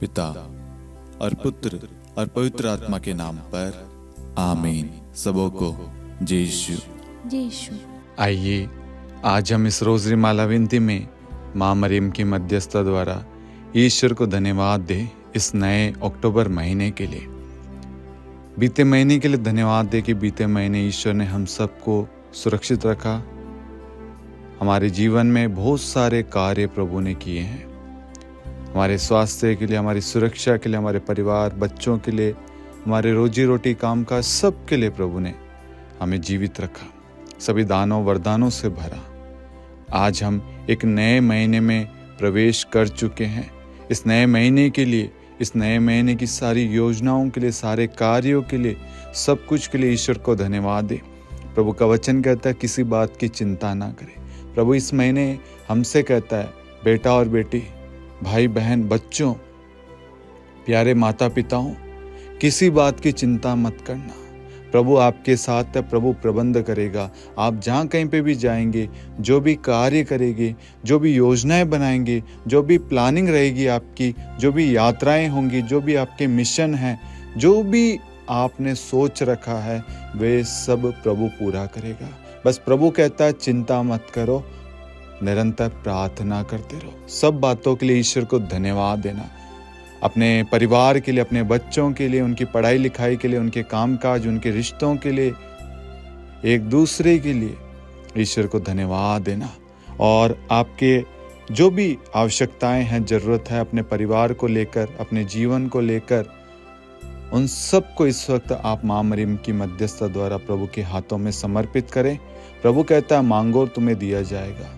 पिता और पुत्र और पवित्र आत्मा के नाम पर आमीन। सबों को जय यीशु। जय यीशु। आइए आज हम इस रोजरी माला विनती में माँ मरियम की मध्यस्थता द्वारा ईश्वर को धन्यवाद दें इस नए अक्टूबर महीने के लिए। बीते महीने के लिए धन्यवाद दें कि बीते महीने ईश्वर ने हम सबको सुरक्षित रखा। हमारे जीवन में बहुत सारे कार्य प्रभु ने किए हैं, हमारे स्वास्थ्य के लिए, हमारी सुरक्षा के लिए, हमारे परिवार बच्चों के लिए, हमारे रोजी रोटी काम काज सब के लिए प्रभु ने हमें जीवित रखा, सभी दानों वरदानों से भरा। आज हम एक नए महीने में प्रवेश कर चुके हैं। इस नए महीने के लिए, इस नए महीने की सारी योजनाओं के लिए, सारे कार्यों के लिए, सब कुछ के लिए ईश्वर को धन्यवाद दे। प्रभु का वचन कहता है किसी बात की चिंता ना करें। प्रभु इस महीने हमसे कहता है, बेटा और बेटी, भाई बहन, बच्चों, प्यारे माता पिताओं, किसी बात की चिंता मत करना। प्रभु आपके साथ है, प्रभु प्रबंध करेगा। आप जहाँ कहीं पे भी जाएंगे, जो भी कार्य करेंगे, जो भी योजनाएं बनाएंगे, जो भी प्लानिंग रहेगी आपकी, जो भी यात्राएं होंगी, जो भी आपके मिशन हैं, जो भी आपने सोच रखा है, वे सब प्रभु पूरा करेगा। बस प्रभु कहता है चिंता मत करो, निरंतर प्रार्थना करते रहो। सब बातों के लिए ईश्वर को धन्यवाद देना। अपने परिवार के लिए, अपने बच्चों के लिए, उनकी पढ़ाई लिखाई के लिए, उनके कामकाज, उनके रिश्तों के लिए, एक दूसरे के लिए ईश्वर को धन्यवाद देना। और आपके जो भी आवश्यकताएं हैं, जरूरत है अपने परिवार को लेकर, अपने जीवन को लेकर, उन सब को इस वक्त आप माँ मरियम की मध्यस्थता द्वारा प्रभु के हाथों में समर्पित करें। प्रभु कहता है मांगो तुम्हें दिया जाएगा।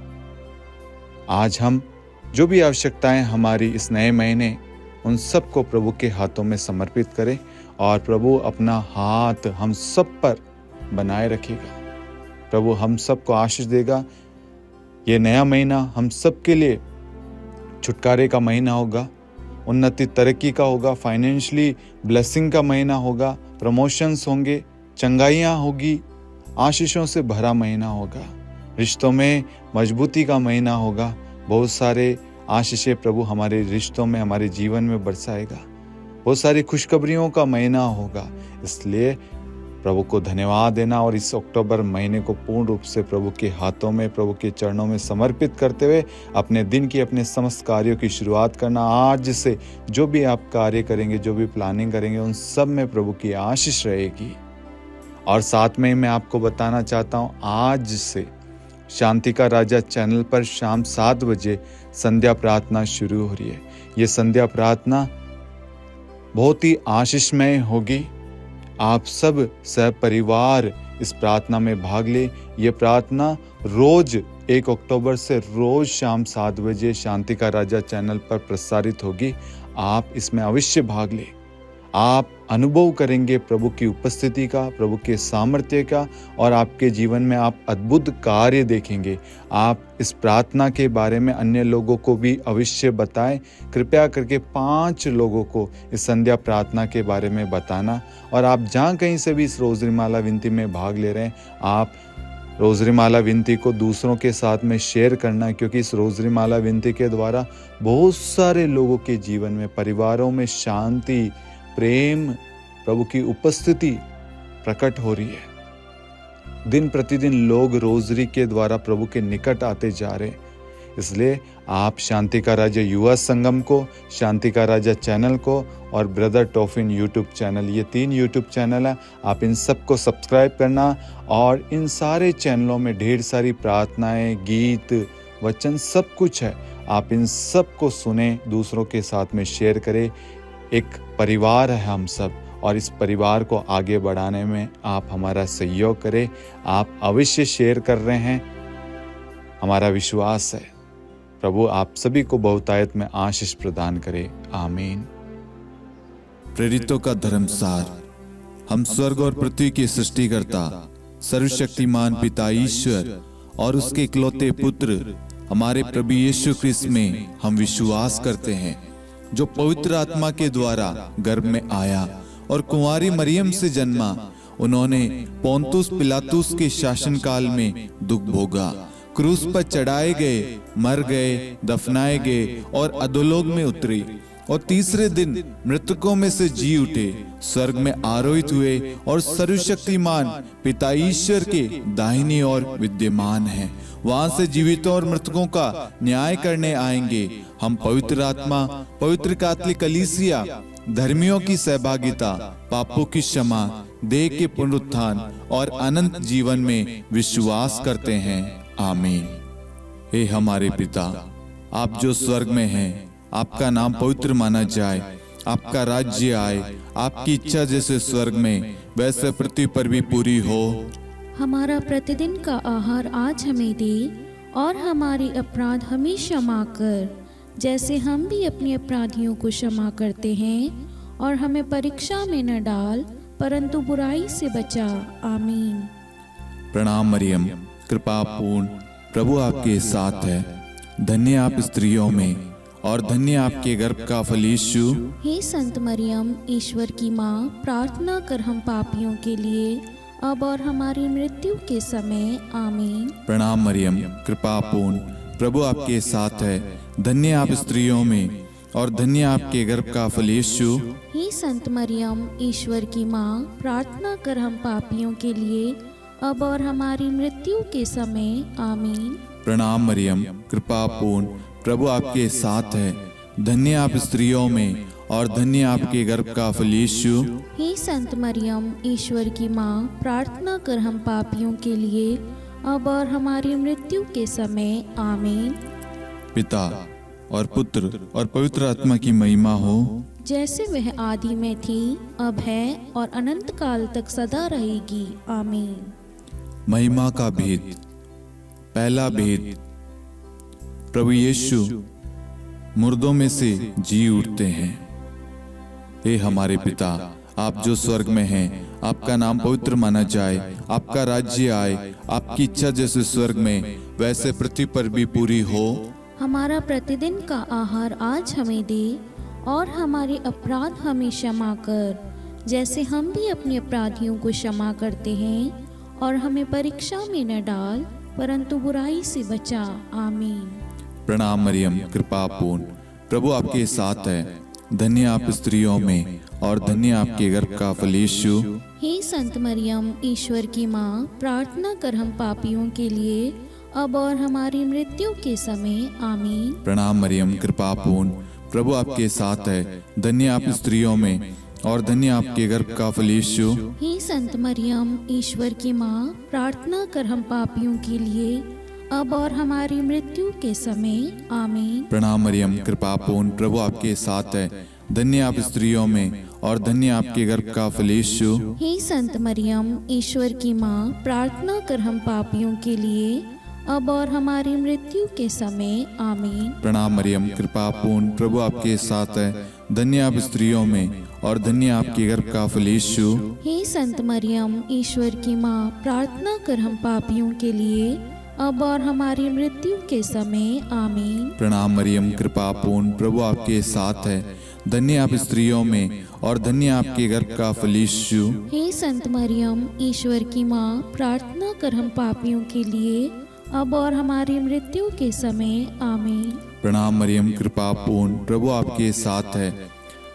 आज हम जो भी आवश्यकताएं हमारी इस नए महीने, उन सब को प्रभु के हाथों में समर्पित करें और प्रभु अपना हाथ हम सब पर बनाए रखेगा। प्रभु हम सबको आशीष देगा। ये नया महीना हम सब के लिए छुटकारे का महीना होगा, उन्नति तरक्की का होगा, फाइनेंशियली ब्लेसिंग का महीना होगा, प्रमोशंस होंगे, चंगाइयाँ होगी, आशीषों से भरा महीना होगा, रिश्तों में मजबूती का महीना होगा। बहुत सारे आशीषें प्रभु हमारे रिश्तों में, हमारे जीवन में बरसाएगा। बहुत सारी खुशखबरियों का महीना होगा। इसलिए प्रभु को धन्यवाद देना और इस अक्टूबर महीने को पूर्ण रूप से प्रभु के हाथों में, प्रभु के चरणों में समर्पित करते हुए अपने दिन की, अपने समस्त कार्यों की शुरुआत करना। आज से जो भी आप कार्य करेंगे, जो भी प्लानिंग करेंगे, उन सब में प्रभु की आशीष रहेगी। और साथ में मैं आपको बताना चाहता हूँ, आज से शांति का राजा चैनल पर शाम 7 बजे संध्या प्रार्थना शुरू हो रही है। ये संध्या प्रार्थना बहुत ही आशीषमय होगी। आप सब सहपरिवार इस प्रार्थना में भाग ले। ये प्रार्थना रोज 1 अक्टूबर से रोज शाम 7 बजे शांति का राजा चैनल पर प्रसारित होगी। आप इसमें अवश्य भाग ले। आप अनुभव करेंगे प्रभु की उपस्थिति का, प्रभु के सामर्थ्य का, और आपके जीवन में आप अद्भुत कार्य देखेंगे। आप इस प्रार्थना के बारे में अन्य लोगों को भी अवश्य बताएं। कृपया करके 5 लोगों को इस संध्या प्रार्थना के बारे में बताना। और आप जहाँ कहीं से भी इस रोजरी माला विनती में भाग ले रहे हैं, आप रोजरी माला विनती को दूसरों के साथ में शेयर करना, क्योंकि इस रोजरी माला विनती के द्वारा बहुत सारे लोगों के जीवन में, परिवारों में शांति, प्रेम, प्रभु की उपस्थिति प्रकट हो रही है। दिन प्रतिदिन लोग रोजरी के द्वारा प्रभु के निकट आते जा रहे हैं। इसलिए आप शांति का राजा युवा संगम को, शांति का राजा चैनल को और ब्रदर टॉफिन यूट्यूब चैनल, ये 3 यूट्यूब चैनल है, आप इन सब को सब्सक्राइब करना। और इन सारे चैनलों में ढेर सारी प्रार्थनाएं, गीत, वचन सब कुछ है। आप इन सब को सुने, दूसरों के साथ में शेयर करें। एक परिवार है हम सब, और इस परिवार को आगे बढ़ाने में आप हमारा सहयोग करें। आप अवश्य शेयर कर रहे हैं, हमारा विश्वास है। प्रभु आप सभी को बहुतायत में आशीष प्रदान करे। आमीन। प्रेरितों का धर्मसार। हम स्वर्ग और पृथ्वी के सृष्टिकर्ता, सर्वशक्तिमान पिता ईश्वर और उसके इकलौते पुत्र हमारे प्रभु यीशु ख्रिस्त में हम विश्वास करते हैं, जो पवित्र आत्मा के द्वारा गर्भ में आया और कुंवारी मरियम से जन्मा। उन्होंने पोंतुस पिलातुस के शासनकाल में दुख भोगा, क्रूस पर चढ़ाए गए, मर गए, दफनाए गए और अधोलोक में उतरे और तीसरे दिन मृतकों में से जी उठे, स्वर्ग में आरोहित हुए और सर्वशक्तिमान पिता ईश्वर के दाहिनी ओर विद्यमान हैं। वहां से जीवितों और मृतकों का न्याय करने आएंगे। हम पवित्र आत्मा, पवित्र कैथोलिक कलीसिया, धर्मियों की सहभागिता, पापों की क्षमा, देह के पुनरुत्थान और अनंत जीवन में विश्वास करते हैं। आमीन। हे हमारे पिता, आप जो स्वर्ग में हैं, आपका नाम पवित्र माना जाए, आपका राज्य आए, आपकी इच्छा जैसे स्वर्ग में वैसे पृथ्वी पर भी पूरी हो। हमारा प्रतिदिन का आहार आज हमें दे, और हमारे अपराध हमें क्षमा कर, जैसे हम भी अपने अपराधियों को क्षमा करते हैं, और हमें परीक्षा में न डाल, परंतु बुराई से बचा। आमीन। प्रणाम मरियम, कृपा पूर्ण, प्रभु आपके साथ है। धन्य आप स्त्रियों में और धन्य आपके गर्भ का फल यीशु। हे संत मरियम, ईश्वर की माँ, प्रार्थना कर हम पापियों के लिए, अब और हमारी मृत्यु के समय। आमीन। प्रणाम मरियम, कृपा पूर्ण, प्रभु आपके साथ है। धन्य आप स्त्रियों में और धन्य आपके गर्भ का फल यीशु। हे संत मरियम, ईश्वर की माँ, प्रार्थना कर हम पापियों के लिए, अब और हमारी मृत्यु के समय। आमीन। प्रणाम मरियम, कृपा पूर्ण, प्रभु आपके साथ है। धन्य आप स्त्रियों में और धन्य आपके गर्भ का फल यीशु। हे संत मरियम, ईश्वर की माँ, प्रार्थना कर हम पापियों के लिए, अब और हमारी मृत्यु के समय। आमीन। पिता और पुत्र और पवित्र आत्मा की महिमा हो, जैसे वह आदि में थी, अब है और अनंत काल तक सदा रहेगी। आमीन। महिमा का भेद। पहला भेद, प्रभु यीशु मुर्दों में से जी उठते हैं। हे हमारे पिता, आप जो स्वर्ग में हैं, आपका नाम पवित्र माना जाए, आपका राज्य आए, आपकी इच्छा जैसे स्वर्ग में वैसे पृथ्वी पर भी पूरी हो। हमारा प्रतिदिन का आहार आज हमें दे, और हमारे अपराध हमें क्षमा कर, जैसे हम भी अपने अपराधियों को क्षमा करते हैं, और हमें परीक्षा में न डाल, परंतु बुराई से बचा। आमीन। प्रणाम मरियम, कृपा पूर्ण, प्रभु आपके साथ है। धन्य आप स्त्रियों में और धन्य आपके गर्भ का फल यीशु। हे संत मरियम, ईश्वर की माँ, प्रार्थना कर हम पापियों के लिए, अब और हमारी मृत्यु के समय। आमीन। प्रणाम मरियम, कृपा पूर्ण, प्रभु आपके साथ है। धन्य आप स्त्रियों में और धन्य आपके गर्भ का फल यीशु। हे संत मरियम, ईश्वर की माँ, प्रार्थना कर हम पापियों के लिए, अब और हमारी मृत्यु के समय। आमीन। प्रणाम मरियम, कृपा पूर्ण, प्रभु आपके साथ है। धन्य आप स्त्रियों में और धन्य आपके गर्भ का फल यीशु। हे संत मरियम, ईश्वर की माँ, प्रार्थना कर हम पापियों के लिए, अब और हमारी मृत्यु के समय। आमीन। प्रणाम मरियम, कृपा पूर्ण, प्रभु आपके साथ है। धन्य आप स्त्रियों में और धन्य आपके गर्भ का फल यीशु। हे संत मरियम, ईश्वर की माँ, प्रार्थना कर हम पापियों के लिए, अब और हमारी मृत्यु के समय। आमीन। प्रणाम मरियम, कृपा पूर्ण, प्रभु आपके साथ है। धन्य आप स्त्रियों में और धन्य आपके गर्भ का फल यीशु। हे संत मरियम, ईश्वर की माँ, प्रार्थना कर हम पापियों के लिए, अब और हमारी मृत्यु के समय। आमीन। प्रणाम मरियम, कृपा पूर्ण, प्रभु आपके साथ है।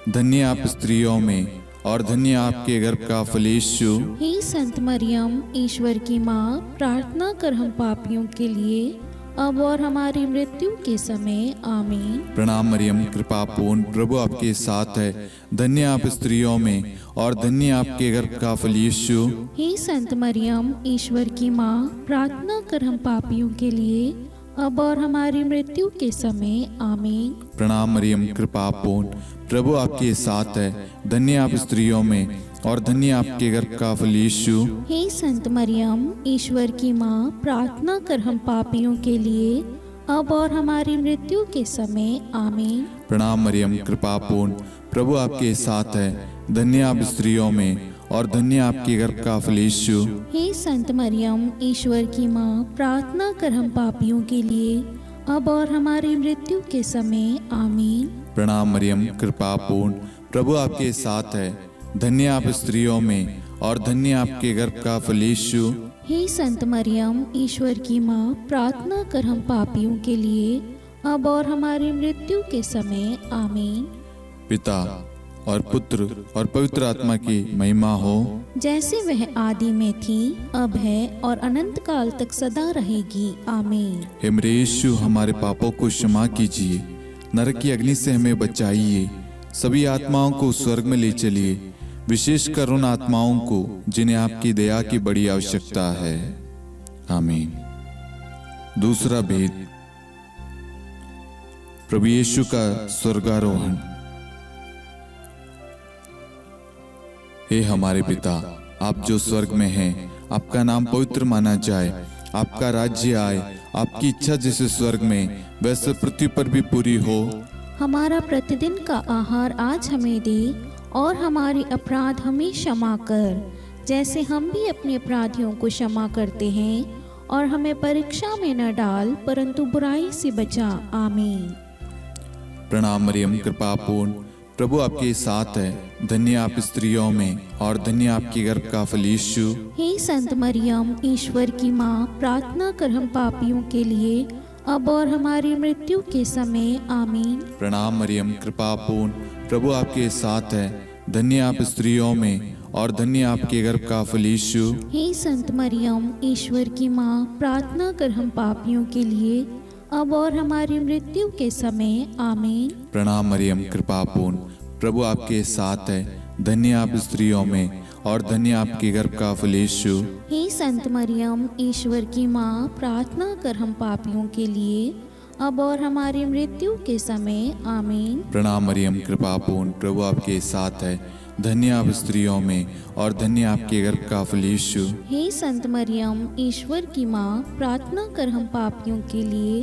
धन्य आप स्त्रियों में और धन्य आपके गर्भ का फल यीशु। हे संत मरियम, ईश्वर की माँ, प्रार्थना कर हम पापियों के लिए, अब और हमारी मृत्यु के समय। आमीन। प्रणाम मरियम, कृपा पूर्ण, प्रभु आपके साथ है। धन्य आप स्त्रियों में और धन्य आपके गर्भ का फल यीशु। हे संत मरियम, ईश्वर की माँ, प्रार्थना कर हम पापियों के लिए, अब और हमारी मृत्यु के समय। आमीन। प्रणाम मरियम, कृपा पूर्ण, प्रभु आपके साथ है। धन्य आप स्त्रियों में और धन्य आपके गर्भ का फल यीशु। हे संत मरियम, ईश्वर की माँ, प्रार्थना कर हम पापियों के लिए, अब और हमारी मृत्यु के समय। आमीन। प्रणाम मरियम, कृपा पूर्ण, प्रभु आपके साथ है। धन्य आप स्त्रियों में और धन्य आपके गर्भ का फल यीशु। हे संत मरियम, ईश्वर की माँ, प्रार्थना कर हम पापियों के लिए, अब और हमारी मृत्यु के समय। आमीन। प्रणाम मरियम, कृपा पूर्ण, प्रभु आपके साथ है। धन्य आप स्त्रियों में और धन्य आपके गर्भ का फल यीशु। हे संत मरियम, ईश्वर की माँ, प्रार्थना कर हम पापियों के लिए, अब और हमारी मृत्यु के समय। आमीन। पिता और पुत्र और पवित्र आत्मा की महिमा हो, जैसे वह आदि में थी, अब है और अनंत काल तक सदा रहेगी। आमीन। हे मेरे यीशु, हमारे पापों को क्षमा कीजिए, नरक की अग्नि से हमें बचाइए, सभी आत्माओं को स्वर्ग में ले चलिए, विशेषकर उन आत्माओं को जिन्हें आपकी दया की बड़ी आवश्यकता है। आमीन। दूसरा भेद, प्रभु यीशु का स्वर्गारोहण। हे हमारे पिता, आप जो स्वर्ग में हैं, आपका नाम पवित्र माना जाए, आपका राज्य आए, आपकी इच्छा जैसे स्वर्ग में वैसे पृथ्वी पर भी पूरी हो। हमारा प्रतिदिन का आहार आज हमें दे, और हमारे अपराध हमें क्षमा कर, जैसे हम भी अपने अपराधियों को क्षमा करते हैं, और हमें परीक्षा में न डाल, परंतु बुराई से बचा। आमीन। प्रणाम मरियम, कृपा पूर्ण, प्रभु आपके साथ है, धन्य आप स्त्रियों में और धन्य आपकी गर्भ का फल यीशु। हे संत मरियम, ईश्वर की माँ, प्रार्थना कर हम पापियों के लिए, अब और हमारी मृत्यु के समय। आमीन। प्रणाम मरियम, कृपा पूर्ण, प्रभु आपके साथ है, धन्य आप स्त्रियों में और धन्य आपके गर्भ का फल यीशु। हे संत मरियम, ईश्वर की माँ, प्रार्थना कर हम पापियों के लिए, अब और हमारी मृत्यु के समय। आमीन। प्रणाम मरियम, कृपा पूर्ण, प्रभु आपके साथ है, धन्य आप स्त्रियों में और धन्य आपके गर्भ का फल यीशु। हे संत मरियम, ईश्वर की माँ, प्रार्थना कर हम पापियों के लिए, अब और हमारी मृत्यु के समय। आमीन। प्रणाम मरियम, कृपा पूर्ण, प्रभु आपके साथ है, धन्य आप स्त्रियों में और धन्य आपके गर्भ का फल यीशु। हे संत मरियम, ईश्वर की माँ, प्रार्थना कर हम पापियों के लिए,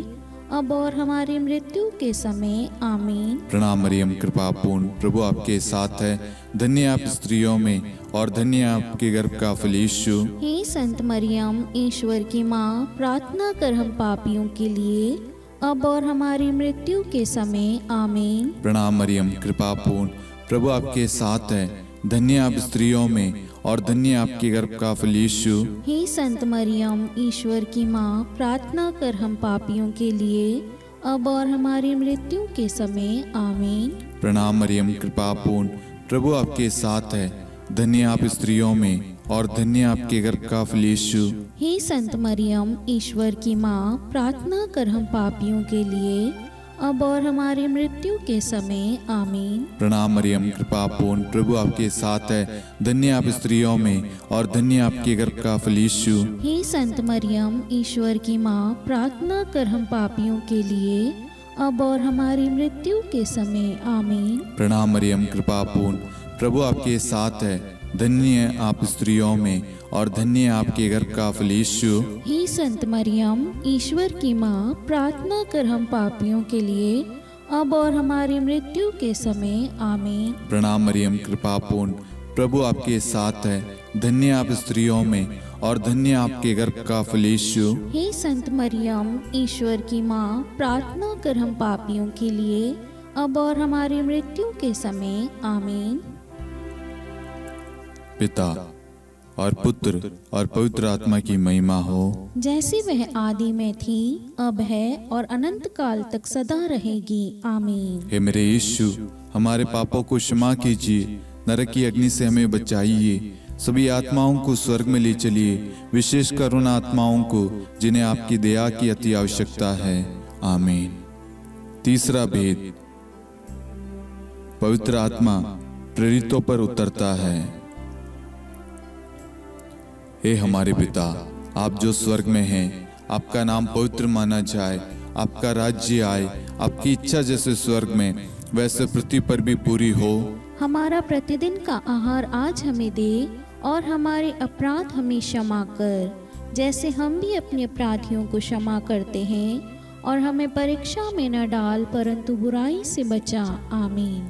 अब और हमारी मृत्यु के समय। आमीन। प्रणाम मरियम, कृपा पूर्ण, प्रभु आपके साथ है, धन्य आप स्त्रियों में और धन्य आपके गर्भ का फल यीशु। हे संत मरियम, ईश्वर की माँ, प्रार्थना कर हम पापियों के लिए, अब और हमारी मृत्यु के समय। आमीन। प्रणाम मरियम, कृपा पूर्ण, प्रभु आपके साथ है, धन्य आप स्त्रियों में और धन्य आपके गर्भ का फल यीशु। हे संत मरियम, ईश्वर की माँ, प्रार्थना कर हम पापियों के लिए, अब और हमारी मृत्यु के समय। आमीन। प्रणाम मरियम, कृपा पूर्ण, प्रभु आपके साथ है, धन्य आप स्त्रियों में और धन्य आपके गर्भ का फल यीशु। हे संत मरियम, ईश्वर की माँ, प्रार्थना कर हम पापियों के लिए, अब और हमारी मृत्यु के समय। आमीन। प्रणाम मरियम, कृपा पूर्ण, प्रभु आपके साथ है, धन्य आप स्त्रियों में और धन्य आपके गर्भ का फल यीशु। हे संत मरियम, ईश्वर की माँ, प्रार्थना कर हम पापियों के लिए, अब और हमारी मृत्यु के समय। आमीन। प्रणाम मरियम, कृपा पूर्ण, प्रभु आपके साथ है, धन्य आप स्त्रियों में और धन्य आपके गर्भ का फल यीशु। हे संत मरियम, ईश्वर की माँ, प्रार्थना कर हम पापियों के लिए, अब और हमारी मृत्यु के समय। आमीन। प्रणाम मरियम, कृपा पूर्ण, प्रभु आपके साथ है, धन्य आप स्त्रियों में और धन्य आपके गर्भ का फल यीशु। हे संत मरियम, ईश्वर की माँ, प्रार्थना कर हम पापियों के लिए, अब और हमारी मृत्यु के समय। आमीन। पिता और पुत्र और पवित्र आत्मा की महिमा हो, जैसे वह आदि में थी, अब है और अनंत काल तक सदा रहेगी। आमीन। हे मेरे यीशु, हमारे पापों को क्षमा कीजिए, नरक की अग्नि से हमें बचाइए, सभी आत्माओं को स्वर्ग में ले चलिए, विशेषकर उन आत्माओं को जिन्हें आपकी दया की अति आवश्यकता है। आमीन। तीसरा भेद, पवित्र आत्मा प्रेरितों पर उतरता है। हे हमारे पिता, आप जो स्वर्ग में हैं, आपका नाम पवित्र माना जाए, आपका राज्य आए, आपकी इच्छा जैसे स्वर्ग में वैसे पृथ्वी पर भी पूरी हो। हमारा प्रतिदिन का आहार आज हमें दे, और हमारे अपराध हमें क्षमा कर, जैसे हम भी अपने अपराधियों को क्षमा करते हैं, और हमें परीक्षा में न डाल, परंतु बुराई से बचा। आमीन।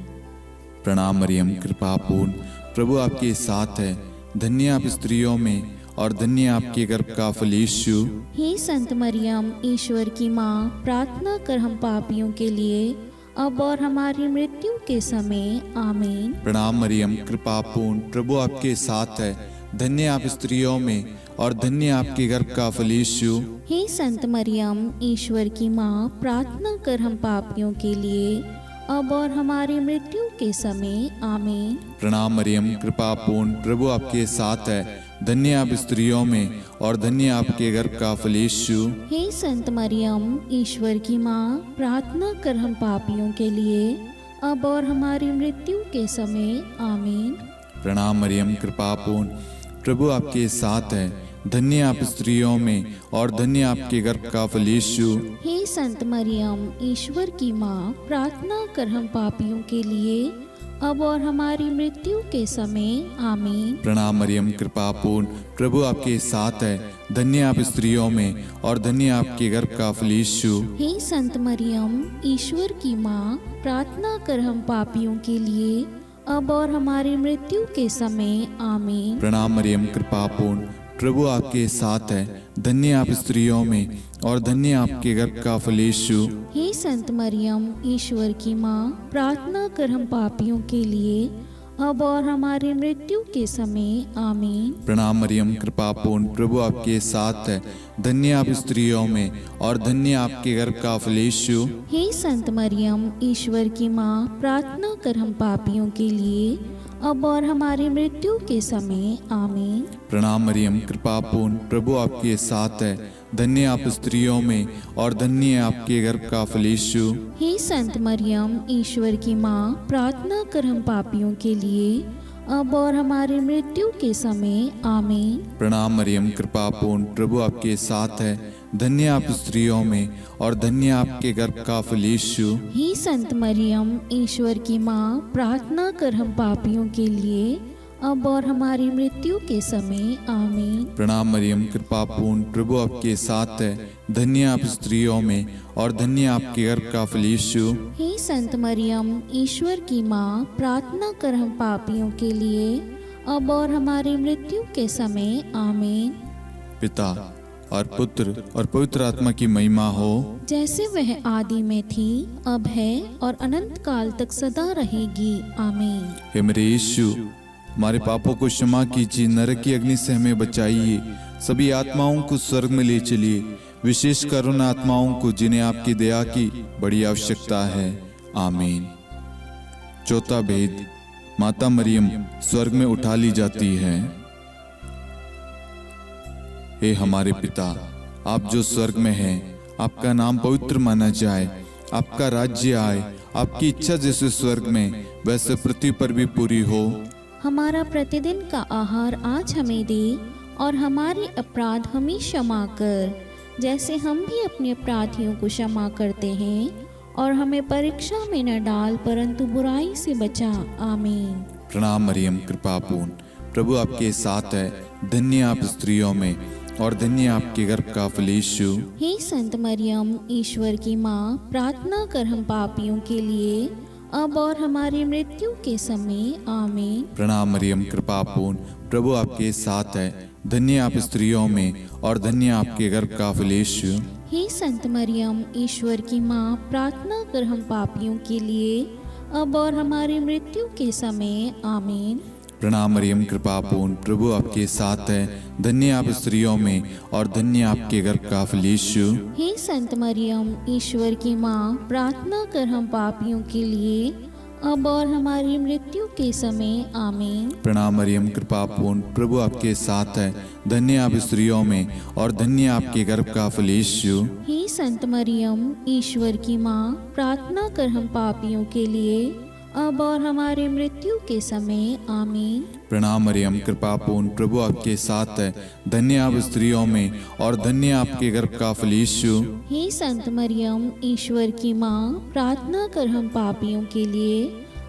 प्रणाम मरियम, कृपा पूर्ण, प्रभु आपके साथ है, धन्य आप स्त्रियों में और धन्य आपके गर्भ का फल यीशु। हे संत मरियम, ईश्वर की माँ, प्रार्थना कर हम पापियों के लिए, अब और हमारी मृत्यु के समय। आमीन। प्रणाम मरियम, कृपा पूर्ण, प्रभु आपके साथ है, धन्य आप स्त्रियों में और धन्य आपके गर्भ का फल यीशु। हे संत मरियम, ईश्वर की माँ, प्रार्थना कर हम पापियों के लिए, अब और हमारी मृत्यु के समय आमीन। प्रणाम मरियम, कृपा पूर्ण, प्रभु आपके साथ है। धन्य आप स्त्रियों में और धन्य आपके गर्भ का फल यीशु। हे संत मरियम, ईश्वर की माँ, प्रार्थना कर हम पापियों के लिए, अब और हमारी मृत्यु के समय आमीन। प्रणाम मरियम, कृपा पूर्ण, प्रभु आपके साथ है। धन्य आप स्त्रियों में और धन्य आपके गर्भ का फल यीशु। हे संत मरियम, ईश्वर की माँ, प्रार्थना कर हम पापियों के लिए, अब और हमारी मृत्यु के समय आमीन। प्रणाम मरियम, कृपा पूर्ण, प्रभु आपके साथ है। धन्य आप स्त्रियों में और धन्य आपके गर्भ का फल यीशु। हे संत मरियम, ईश्वर की माँ, प्रार्थना कर हम पापियों के लिए, अब और हमारी मृत्यु के समय आमीन। प्रणाम मरियम, कृपा पूर्ण, प्रभु आपके साथ है। धन्य आप स्त्रियों में और धन्य आपके गर्भ का फल यीशु। हे संत मरियम, ईश्वर की माँ, प्रार्थना कर हम पापियों के लिए, अब और हमारी मृत्यु के समय आमीन। प्रणाम मरियम, कृपा पूर्ण, प्रभु आपके साथ है। धन्य आप स्त्रियों में और धन्य आपके गर्भ का फल यीशु। हे संत मरियम, ईश्वर की माँ, प्रार्थना कर हम पापियों के लिए, अब और हमारी मृत्यु के समय आमीन। प्रणाम मरियम, कृपा पूर्ण, प्रभु आपके साथ है। धन्य आप स्त्रियों में और धन्य आपके गर्भ का फल यीशु। हे संत मरियम, ईश्वर की माँ, प्रार्थना कर हम पापियों के लिए, अब और हमारी मृत्यु के समय आमीन। प्रणाम मरियम, कृपा पूर्ण, प्रभु आपके साथ है। धन्य आप स्त्रियों में और धन्य आपके गर्भ का फल यीशु। हे संत मरियम, ईश्वर की माँ, प्रार्थना कर हम पापियों के लिए, अब और हमारी मृत्यु के समय आमीन। प्रणाम मरियम, कृपा पूर्ण, प्रभु आपके साथ है। धन्य आप स्त्रियों में और धन्य आपके गर्भ का फल यीशु। हे संत मरियम, ईश्वर की माँ, प्रार्थना कर हम पापियों के लिए, अब और हमारी मृत्यु के समय आमीन। पिता और पुत्र और पवित्र आत्मा की महिमा हो, जैसे वह आदि में थी, अब है और अनंत काल तक सदा रहेगी आमीन। हे मेरे यीशु, हमारे पापों को क्षमा कीजिए, नरक की अग्नि से हमें बचाइए, सभी आत्माओं को स्वर्ग में ले चलिए, विशेषकर उन आत्माओं को जिन्हें आपकी दया की बड़ी आवश्यकता है आमीन। चौथा भेद, माता मरियम स्वर्ग में उठा ली जाती है। हे हमारे पिता, आप जो स्वर्ग में हैं, आपका नाम पवित्र माना जाए, आपका राज्य आए, आपकी इच्छा जैसे स्वर्ग में वैसे पृथ्वी पर भी पूरी हो। हमारा प्रतिदिन का आहार आज हमें दे, और हमारे अपराध हमें क्षमा कर, जैसे हम भी अपने अपराधियों को क्षमा करते हैं, और हमें परीक्षा में न डाल, परंतु बुराई से बचा आमीन। प्रणाम मरियम, कृपा पूर्ण, प्रभु आपके साथ है। धन्य आप स्त्रियों में और धन्य आपके गर्भ का फल यीशु। हे संत मरियम, ईश्वर की माँ, प्रार्थना कर हम पापियों के लिए, अब और हमारी मृत्यु के समय आमीन। प्रणाम मरियम, कृपा पूर्ण, प्रभु आपके साथ है। धन्य आप स्त्रियों में और धन्य आपके गर्भ का फल यीशु। हे संत मरियम, ईश्वर की माँ, प्रार्थना कर हम पापियों के लिए, अब और हमारी मृत्यु के समय आमीन। प्रणाम मरियम, कृपा पूर्ण, प्रभु आपके साथ है। धन्य आप स्त्रियों में और धन्य आपके गर्भ का फल यीशु। हे संत मरियम, ईश्वर की माँ, प्रार्थना कर हम पापियों के लिए, अब और हमारी मृत्यु के समय आमीन। प्रणाम मरियम, कृपा पूर्ण, प्रभु आपके साथ है। धन्य आप स्त्रियों में और धन्य आपके गर्भ का फल यीशु। हे संत मरियम, ईश्वर की माँ, प्रार्थना कर हम पापियों के लिए, अब और हमारी मृत्यु के समय आमीन। प्रणाम मरियम, कृपा पूर्ण, प्रभु आपके साथ है। धन्य आप स्त्रियों में और धन्य आपके गर्भ का फल यीशु। हे संत मरियम, ईश्वर की माँ, प्रार्थना कर हम पापियों के लिए,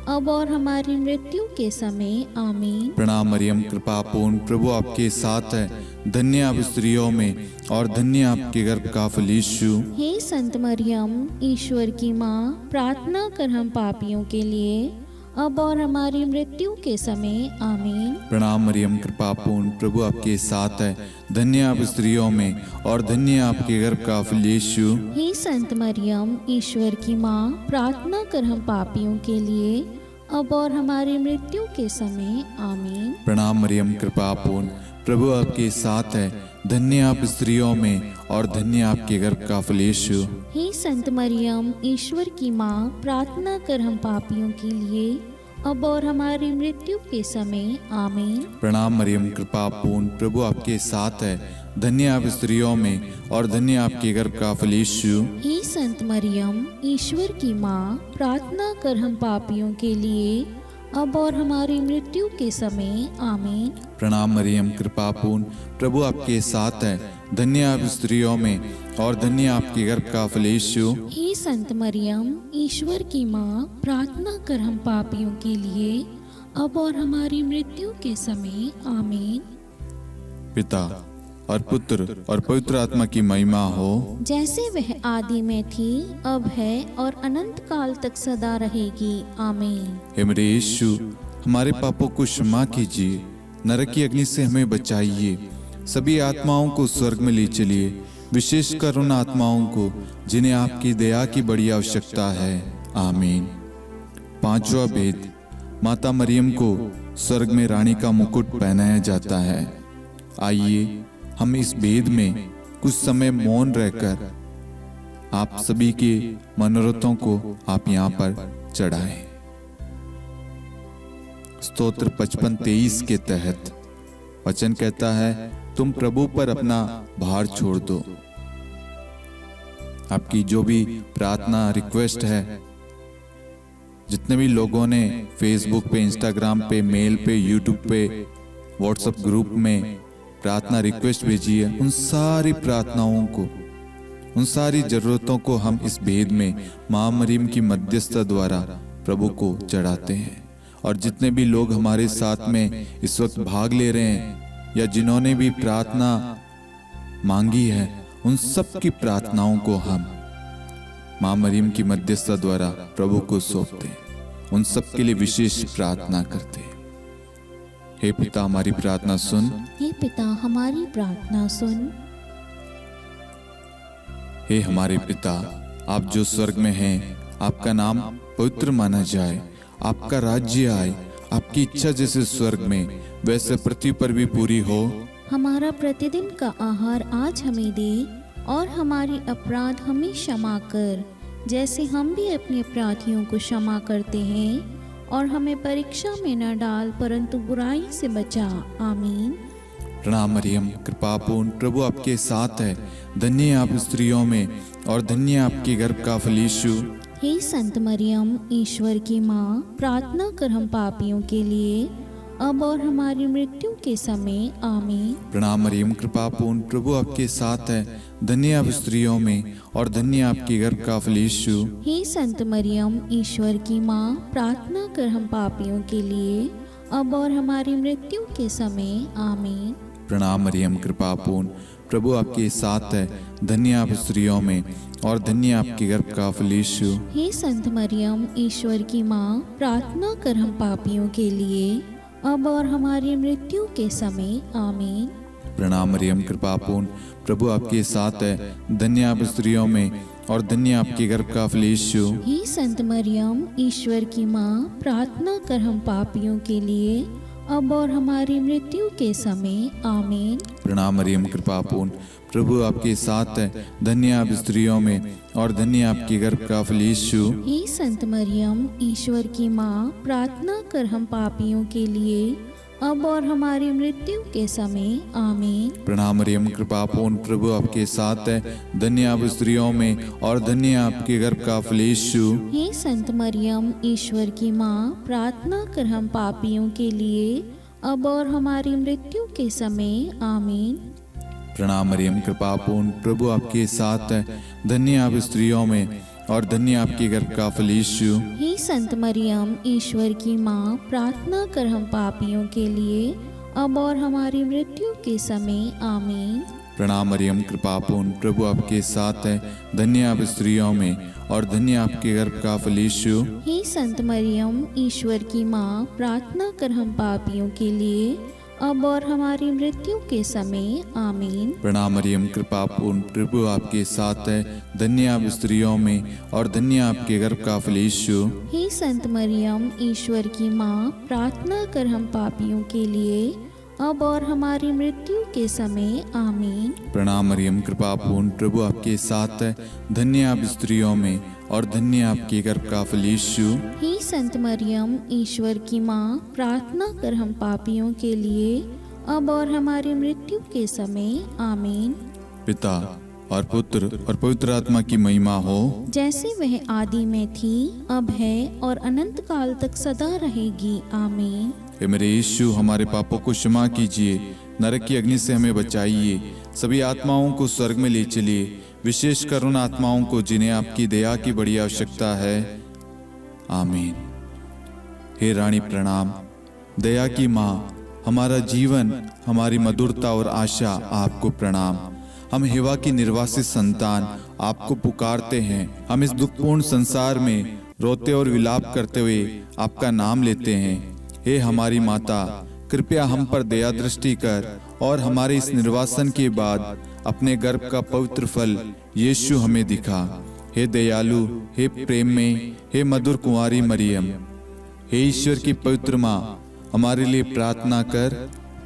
अब और हमारी मृत्यु के समय आमीन। प्रणाम मरियम, कृपा पूर्ण, प्रभु आपके साथ है। धन्य आप स्त्रियों में और धन्य आपके गर्भ का फल यीशु। हे संत मरियम, ईश्वर की माँ, प्रार्थना कर हम पापियों के लिए, अब और हमारी मृत्यु के समय आमीन। प्रणाम मरियम, कृपा पूर्ण, प्रभु आपके साथ है। धन्य आप स्त्रियों में और धन्य आपके गर्भ का फल यीशु। हे संत मरियम, ईश्वर की माँ, प्रार्थना कर हम पापियों के लिए, अब और हमारी मृत्यु के समय आमीन। प्रणाम मरियम, कृपा पूर्ण, प्रभु आपके साथ है। धन्य आप स्त्रियों में और धन्य आपके गर्भ का फल यीशु। हे संत मरियम, ईश्वर की माँ, प्रार्थना कर हम पापियों के लिए, अब और हमारी मृत्यु के समय आमीन। प्रणाम मरियम, कृपा पूर्ण, प्रभु आपके साथ है। धन्य आप स्त्रियों में और धन्य आपके गर्भ का फल यीशु। हे संत मरियम, ईश्वर की माँ, प्रार्थना कर हम पापियों के लिए अब और हमारी मृत्यु के समय आमीन। प्रणाम मरियम, कृपा पूर्ण, प्रभु आपके साथ है। धन्य आप स्त्रियों में और धन्य आपके गर्भ का फल यीशु। हे संत मरियम, ईश्वर की माँ, प्रार्थना कर हम पापियों के लिए अब और हमारी मृत्यु के समय आमीन। पिता और पुत्र और पवित्र आत्मा की महिमा हो, जैसे वह आदि में थी, अब है और अनंत काल तक सदा रहेगी आमीन। हे मेरे यीशु, हमारे पापों को क्षमा कीजिए, नरक की अग्नि से हमें बचाइए, सभी आत्माओं को स्वर्ग में ले चलिए, विशेषकर उन आत्माओं को जिन्हें आपकी दया की बड़ी आवश्यकता है आमीन। पांचवा भेद, माता मरियम को स्वर्ग में रानी का मुकुट पहनाया जाता है। आइए हम इस भेद में कुछ समय मौन रहकर आप सभी के मनोरथों को आप यहाँ पर चढ़ाएं। स्तोत्र 55-23 के तहत वचन कहता है, तुम प्रभु पर अपना भार छोड़ दो। आपकी जो भी प्रार्थना रिक्वेस्ट है, जितने भी लोगों ने फेसबुक पे, इंस्टाग्राम पे, मेल पे, यूट्यूब पे, व्हाट्सएप ग्रुप में प्रार्थना रिक्वेस्ट भेजी है, उन सारी प्रार्थनाओं को, उन सारी जरूरतों को हम इस भेद में मां मरियम की मध्यस्थता द्वारा प्रभु को चढ़ाते हैं। और जितने भी लोग हमारे साथ में इस वक्त भाग ले रहे हैं या जिन्होंने भी प्रार्थना मांगी है, उन सब की प्रार्थनाओं को हम मां मरियम की मध्यस्थता द्वारा प्रभु को सौंपते हैं, उन सब के लिए विशेष प्रार्थना करते हैं। हे पिता, हमारी प्रार्थना सुन। हे पिता, हमारी प्रार्थना सुन। हे हमारे पिता, आप जो स्वर्ग में हैं, आपका नाम पवित्र माना जाए, आपका राज्य आए, आपकी इच्छा जैसे स्वर्ग में वैसे पृथ्वी पर भी पूरी हो। हमारा प्रतिदिन का आहार आज हमें दे और हमारी अपराध हमें क्षमा कर, जैसे हम भी अपने अपराधियों को क्षमा करते हैं, और हमें परीक्षा में न डाल परंतु बुराई से बचा आमीन। प्रणाम मरियम, कृपा पूर्ण, प्रभु आपके साथ है। धन्य आप स्त्रियों में और धन्य आपके गर्भ का फल यीशु। हे संत मरियम, ईश्वर की माँ, प्रार्थना कर हम पापियों के लिए अब और हमारी मृत्यु के समय आमीन। प्रणाम मरियम, कृपा पूर्ण, प्रभु आपके साथ है। धन्य आप स्त्रियों में और धन्य आपके गर्भ का फल यीशु। हे संत मरियम, ईश्वर की माँ, प्रार्थना कर हम पापियों के लिए अब और हमारी मृत्यु के समय आमीन। प्रणाम मरियम, कृपा पूर्ण, प्रभु आपके साथ है। धन्य आप स्त्रियों में और धन्य आपके गर्भ का फल यीशु। हे संत मरियम, ईश्वर की माँ, प्रार्थना कर हम पापियों के लिए अब और हमारी मृत्यु के समय आमीन। प्रणाम मरियम, कृपा पूर्ण, प्रभु आपके साथ है। धन्य आप स्त्रियों में और धन्य आपके गर्भ का फल यीशु। हे संत मरियम, ईश्वर की माँ, प्रार्थना कर हम पापियों के लिए अब और हमारी मृत्यु के समय आमीन। प्रणाम मरियम, कृपा पूर्ण, प्रभु आपके साथ है। धन्य आप स्त्रियों में और धन्य आपके गर्भ का फल यीशु। हे संत मरियम, ईश्वर की माँ, प्रार्थना कर हम पापियों के लिए अब और हमारी मृत्यु के समय आमीन। प्रणाम मरियम, कृपा पूर्ण, प्रभु आपके साथ है। धन्य आप स्त्रियों में और धन्य आपके गर्भ का फल यीशु। हे संत मरियम, ईश्वर की माँ, प्रार्थना कर हम पापियों के लिए अब और हमारी मृत्यु के समय आमीन। प्रणाम मरियम, कृपा पूर्ण, प्रभु आपके साथ है। धन्य आप स्त्रियों में और धन्य आपके गर्भ का फल यीशु। हे संत मरियम, ईश्वर की माँ, प्रार्थना कर हम पापियों के लिए अब और हमारी मृत्यु के समय आमीन। प्रणाम मरियम, कृपा पूर्ण, प्रभु आपके साथ है। धन्य आप स्त्रियों में और धन्य आपके गर्भ का फल यीशु। हे संत मरियम, ईश्वर की माँ, प्रार्थना कर हम पापियों के लिए अब और हमारी मृत्यु के समय आमीन। प्रणाम मरियम, कृपा पूर्ण, प्रभु आपके साथ है। धन्य आप स्त्रियों में और धन्य आपके गर्भ का फल यीशु। हे संत मरियम, ईश्वर की माँ, प्रार्थना कर हम पापियों के लिए अब और हमारी मृत्यु के समय आमीन। प्रणाम मरियम, कृपा पूर्ण, प्रभु आपके साथ है। धन्य आप स्त्रियों में और धन्य आपके गर्भ का फल यीशु। हे संत मरियम, ईश्वर की माँ, प्रार्थना कर हम पापियों के लिए, अब और हमारी मृत्यु के समय। आमीन। पिता और पुत्र और पवित्र आत्मा की महिमा हो, जैसे वह आदि में थी, अब है और अनंत काल तक सदा रहेगी। आमीन। हे मेरे यीशु, हमारे पापों को क्षमा कीजिए, नरक की अग्नि से हमें बचाइए, सभी आत्माओं को स्वर्ग में ले चलिए, विशेषकर उन आत्माओं को जिन्हें आपकी दया की बड़ी आवश्यकता है। आमीन। हे रानी प्रणाम, दया की माँ, हमारा जीवन, हमारी मधुरता और आशा आपको प्रणाम। हम हिवा की निर्वासित संतान आपको पुकारते हैं। हम इस दुखपूर्ण संसार में रोते और विलाप करते हुए आपका नाम लेते हैं। हे हमारी माता, कृपया हम पर दया दृष्टि कर और हमारे इस निर्वासन के बाद अपने गर्भ का पवित्र फल यीशु हमें दिखा। हे दयालु, हे प्रेम में, हे मधुर कुंवारी मरियम, हे ईश्वर की पवित्र माँ, हमारे लिए प्रार्थना कर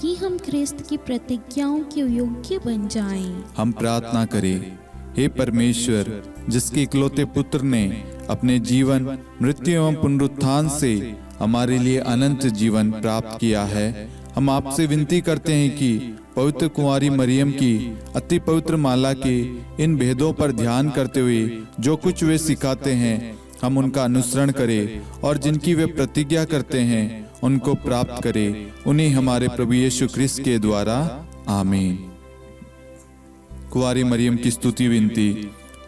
कि हम ख्रिस्त की प्रतिज्ञाओं के योग्य बन जाएं। हम प्रार्थना करें। हे परमेश्वर, जिसके इकलौते पुत्र ने अपने जीवन, मृत्यु एवं पुनरुत्थान से हमारे लिए अनंत जीवन प्राप्त किया है, हम आपसे विनती करते हैं कि पवित्र कुंवारी मरियम की अति पवित्र माला के इन भेदों पर ध्यान करते हुए जो कुछ वे सिखाते हैं, हम उनका अनुसरण करें और जिनकी वे प्रतिज्ञा करते हैं उनको प्राप्त करें। उन्हीं हमारे प्रभु यीशु ख्रिस्त के द्वारा। आमीन। कुंवारी मरियम की स्तुति विनती।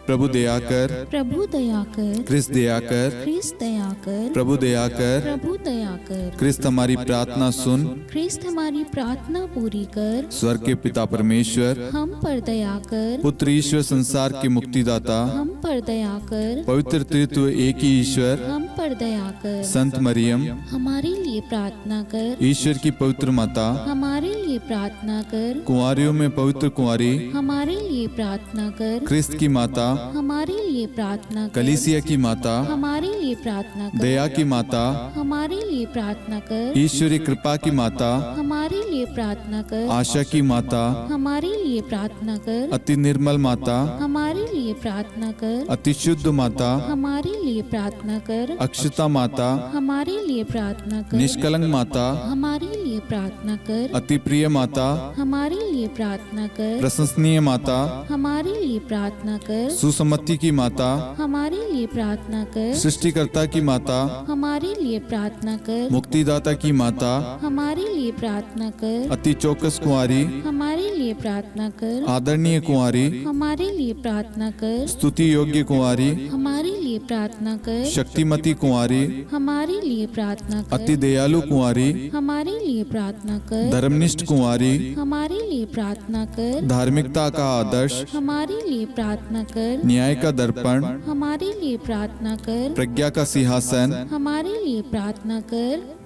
प्रभु दया कर, प्रभु दया कर, ख्रिस्त दया कर, ख्रिस्त दया कर, प्रभु दया कर, प्रभु दया कर, ख्रिस्त हमारी प्रार्थना सुन, ख्रिस्त हमारी प्रार्थना पूरी कर, स्वर्ग के पिता परमेश्वर, हम पर दया कर, पुत्र ईश्वर संसार के मुक्तिदाता, हम पर दया कर, पवित्र त्रित्व एक ही ईश्वर, हम पर दया कर, संत मरियम, हमारे लिए प्रार्थना कर, ईश्वर की पवित्र माता, हमारे लिए प्रार्थना कर, कुंवारियों में पवित्र कुंवारी, हमारे लिए प्रार्थना कर, ख्रिस्त की माता, हमारे लिए प्रार्थना कर, कलीसिया की माता, हमारे लिए प्रार्थना कर, दया की माता, हमारे लिए प्रार्थना कर, ईश्वरी कृपा की माता, हमारे लिए प्रार्थना कर, आशा की माता, हमारे लिए प्रार्थना कर, अति निर्मल माता, हमारे लिए प्रार्थना कर, अति शुद्ध माता, हमारे लिए प्रार्थना कर, अक्षता माता, हमारे लिए प्रार्थना कर, निष्कलंक माता, हमारे लिए प्रार्थना कर, अति प्रिय माता, हमारे लिए प्रार्थना कर, प्रशंसनीय माता, हमारे लिए प्रार्थना कर, सुसम्मति की माता, हमारे लिए प्रार्थना कर, सृष्टिकर्ता की माता, हमारे लिए प्रार्थना कर, मुक्तिदाता की माता, हमारे लिए प्रार्थना कर, अति चौकस कुंवारी, हमारे लिए प्रार्थना कर, आदरणीय कुंवारी, हमारे लिए प्रार्थना कर, स्तुति योग्य कुंवारी, हमारे लिए प्रार्थना कर, शक्तिमती कुंवारी, हमारे लिए प्रार्थना कर, अति दयालु कुंवारी, हमारे लिए प्रार्थना कर, धर्मनिष्ठ कुंवारी, हमारे लिए प्रार्थना कर, धार्मिकता का आदर्श, हमारे लिए प्रार्थना कर, न्याय का दर्पण, हमारे लिए प्रार्थना कर, प्रज्ञा का सिंहासन, हमारे लिए प्रार्थना कर,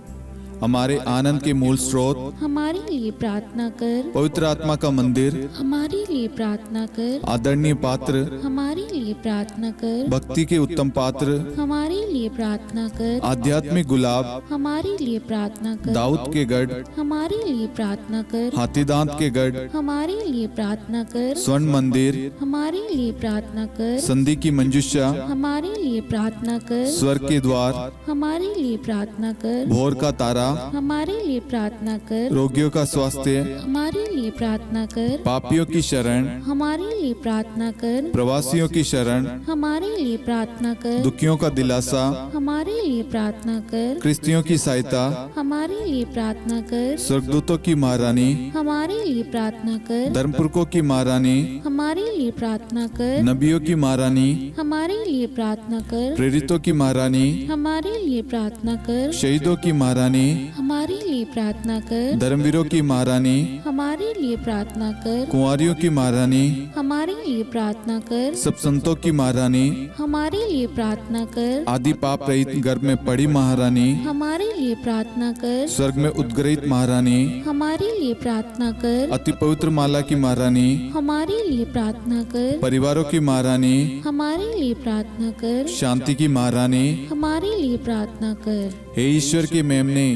हमारे आनंद के मूल स्रोत, हमारे लिए प्रार्थना कर, पवित्र आत्मा का मंदिर, हमारे लिए प्रार्थना कर, आदरणीय पात्र, हमारे लिए प्रार्थना कर, भक्ति के उत्तम पात्र, हमारे लिए प्रार्थना कर, आध्यात्मिक गुलाब, हमारे लिए प्रार्थना कर, दाऊद के गढ़, हमारे लिए प्रार्थना कर, हाथीदांत के गढ़, हमारे लिए प्रार्थना कर, स्वर्ण मंदिर, हमारे लिए प्रार्थना कर, संधि की मंजुषा, हमारे लिए प्रार्थना कर, स्वर्ग के द्वार, हमारे लिए प्रार्थना कर, भोर का तारा, हमारे लिए प्रार्थना कर, रोगियों का स्वास्थ्य, हमारे लिए प्रार्थना कर, पापियों की शरण, हमारे लिए प्रार्थना कर, प्रवासियों की शरण, हमारे लिए प्रार्थना कर, दुखियों का दिलासा, हमारे लिए प्रार्थना कर, क्रिस्तियों की सहायता, हमारे लिए प्रार्थना कर, स्वर्गदूतों की महारानी, हमारे लिए प्रार्थना कर, धर्मपुरखों की महारानी, हमारे लिए प्रार्थना कर, नबियों की महारानी, हमारे लिए प्रार्थना कर, प्रेरितों की महारानी, हमारे लिए प्रार्थना कर, शहीदों की महारानी, हमारे लिए प्रार्थना कर, धर्मवीरों की महारानी, हमारे लिए प्रार्थना कर, कुंवारियों की महारानी, हमारे लिए प्रार्थना कर, सब संतों की महारानी, हमारे लिए प्रार्थना कर, आदि पाप रहित गर्भ में पड़ी महारानी, हमारे लिए प्रार्थना कर, स्वर्ग में उद्ग्रहित महारानी, हमारे लिए प्रार्थना कर, अति पवित्र माला की महारानी, हमारे लिए प्रार्थना कर, परिवारों की महारानी, हमारे लिए प्रार्थना कर, शांति की महारानी, हमारे लिए प्रार्थना कर, हे ईश्वर के मेमने,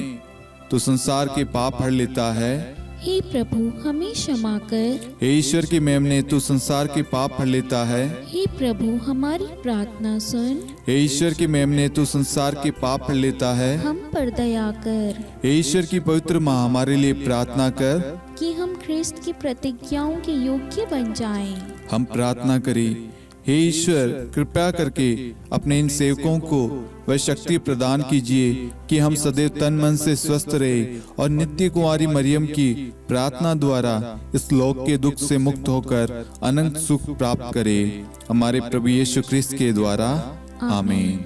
तो संसार के पाप हर लेता है, हे प्रभु हमें क्षमा कर। हे ईश्वर की मेमने, तू संसार के पाप हर लेता है। हे प्रभु हमारी प्रार्थना सुन। हे ईश्वर की मेमने, तू संसार के पाप हर लेता है। हम पर दया कर हे ईश्वर की पवित्र माँ, हमारे लिए प्रार्थना कर। कि हम ख्रिस्त की प्रतिज्ञाओं के योग्य बन जाएं। हम प्रार्थना करें। हे ईश्वर, कृपया करके अपने इन सेवकों को वह शक्ति प्रदान कीजिए कि हम सदैव तन मन से स्वस्थ रहे और नित्य कुंवारी मरियम की प्रार्थना द्वारा इस लोक के दुख से मुक्त होकर अनंत सुख प्राप्त करें। हमारे प्रभु यीशु ख्रिस्त के द्वारा, आमीन।